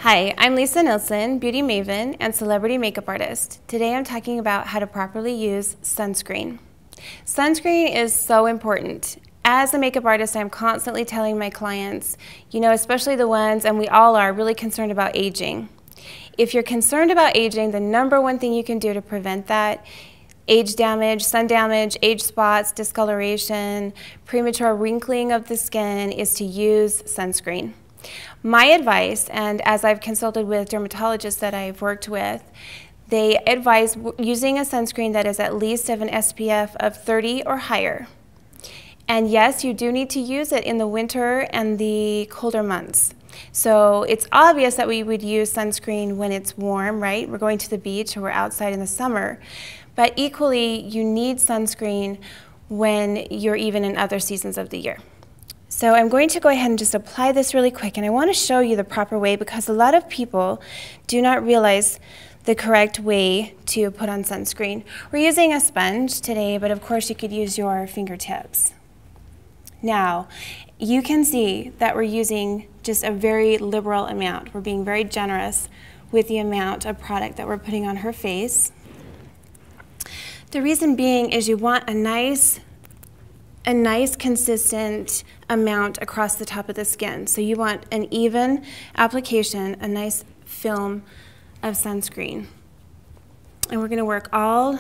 Hi, I'm Lisa Nielson, beauty maven and celebrity makeup artist. Today I'm talking about how to properly use sunscreen. Sunscreen is so important. As a makeup artist, I'm constantly telling my clients, especially the ones, and we all are, really concerned about aging. If you're concerned about aging, the number one thing you can do to prevent that, age damage, sun damage, age spots, discoloration, premature wrinkling of the skin, is to use sunscreen. My advice, and as I've consulted with dermatologists that I've worked with, they advise using a sunscreen that is at least of an SPF of 30 or higher. And yes, you do need to use it in the winter and the colder months. So it's obvious that we would use sunscreen when it's warm, right? We're going to the beach or we're outside in the summer. But equally, you need sunscreen when you're even in other seasons of the year. So I'm going to go ahead and just apply this really quick, and I want to show you the proper way because a lot of people do not realize the correct way to put on sunscreen. We're using a sponge today, but of course you could use your fingertips. Now, you can see that we're using just a very liberal amount. We're being very generous with the amount of product that we're putting on her face. The reason being is you want a nice consistent amount across the top of the skin. So you want an even application, a nice film of sunscreen. And we're going to work all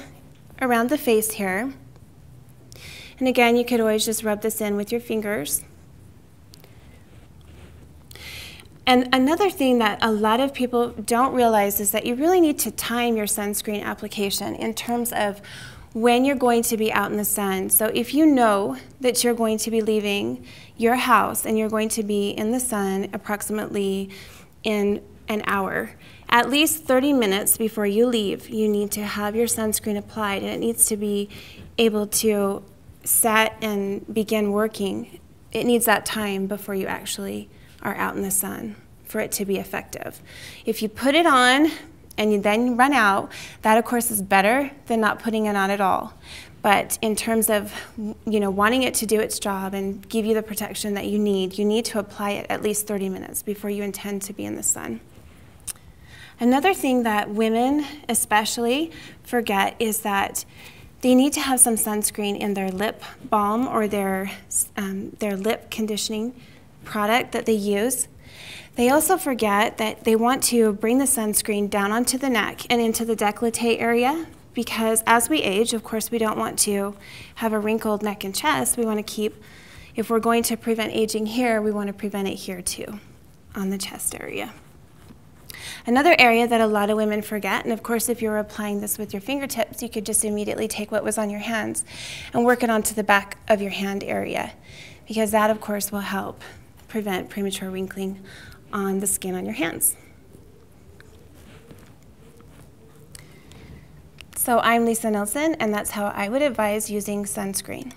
around the face here. And again, you could always just rub this in with your fingers. And another thing that a lot of people don't realize is that you really need to time your sunscreen application in terms of when you're going to be out in the sun. So if you know that you're going to be leaving your house and you're going to be in the sun approximately in an hour, at least 30 minutes before you leave, you need to have your sunscreen applied, and it needs to be able to set and begin working. It needs that time before you actually are out in the sun for it to be effective. If you put it on and you then run out, that of course is better than not putting it on at all. But in terms of wanting it to do its job and give you the protection that you need to apply it at least 30 minutes before you intend to be in the sun. Another thing that women especially forget is that they need to have some sunscreen in their lip balm or their lip conditioning product that they use. They also forget that they want to bring the sunscreen down onto the neck and into the décolleté area, because as we age, of course, we don't want to have a wrinkled neck and chest. We want to keep, if we're going to prevent aging here, we want to prevent it here too, on the chest area. Another area that a lot of women forget, and of course if you're applying this with your fingertips, you could just immediately take what was on your hands and work it onto the back of your hand area, because that of course will help prevent premature wrinkling on the skin on your hands. So I'm Lisa Nielson, and that's how I would advise using sunscreen.